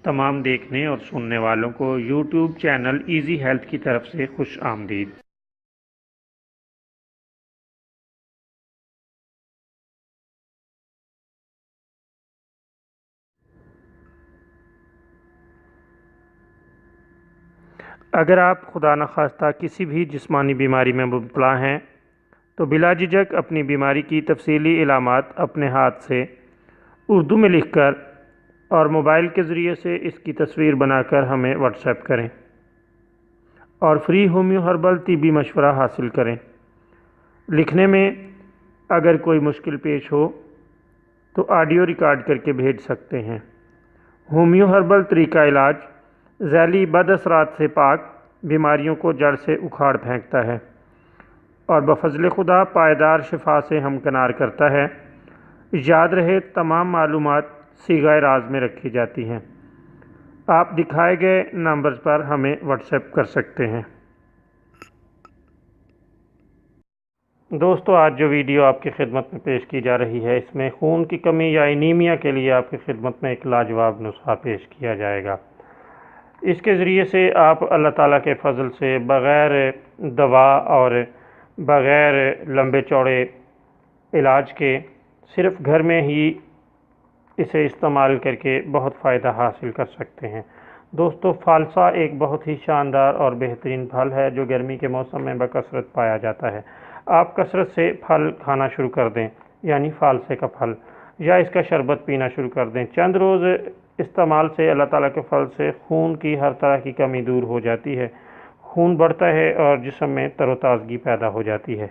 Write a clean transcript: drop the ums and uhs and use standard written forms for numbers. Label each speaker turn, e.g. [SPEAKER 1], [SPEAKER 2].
[SPEAKER 1] تمام دیکھنے اور سننے والوں کو یوٹیوب چینل ایزی ہیلتھ کی طرف سے خوش آمدید۔ اگر آپ خدا نخواستہ کسی بھی جسمانی بیماری میں مبتلا ہیں تو بلا جھجک اپنی بیماری کی تفصیلی علامات اپنے ہاتھ سے اردو میں لکھ کر اور موبائل کے ذریعے سے اس کی تصویر بنا کر ہمیں واٹس ایپ کریں اور فری ہومیو ہربل طبی مشورہ حاصل کریں۔ لکھنے میں اگر کوئی مشکل پیش ہو تو آڈیو ریکارڈ کر کے بھیج سکتے ہیں۔ ہومیو ہربل طریقہ علاج ذیلی بد اثرات سے پاک بیماریوں کو جڑ سے اکھاڑ پھینکتا ہے اور بفضل خدا پائیدار شفا سے ہمکنار کرتا ہے۔ یاد رہے تمام معلومات صیغہ راز میں رکھی جاتی ہیں۔ آپ دکھائے گئے نمبرز پر ہمیں واٹس ایپ کر سکتے ہیں۔ دوستو، آج جو ویڈیو آپ کی خدمت میں پیش کی جا رہی ہے اس میں خون کی کمی یا انیمیا کے لیے آپ کی خدمت میں ایک لاجواب نسخہ پیش کیا جائے گا۔ اس کے ذریعے سے آپ اللہ تعالیٰ کے فضل سے بغیر دوا اور بغیر لمبے چوڑے علاج کے صرف گھر میں ہی اسے استعمال کر کے بہت فائدہ حاصل کر سکتے ہیں۔ دوستو، فالسا ایک بہت ہی شاندار اور بہترین پھل ہے جو گرمی کے موسم میں بکثرت پایا جاتا ہے۔ آپ کثرت سے پھل کھانا شروع کر دیں، یعنی فالسے کا پھل، یا اس کا شربت پینا شروع کر دیں۔ چند روز استعمال سے اللہ تعالیٰ کے فضل سے خون کی ہر طرح کی کمی دور ہو جاتی ہے، خون بڑھتا ہے اور جسم میں تر و تازگی پیدا ہو جاتی ہے۔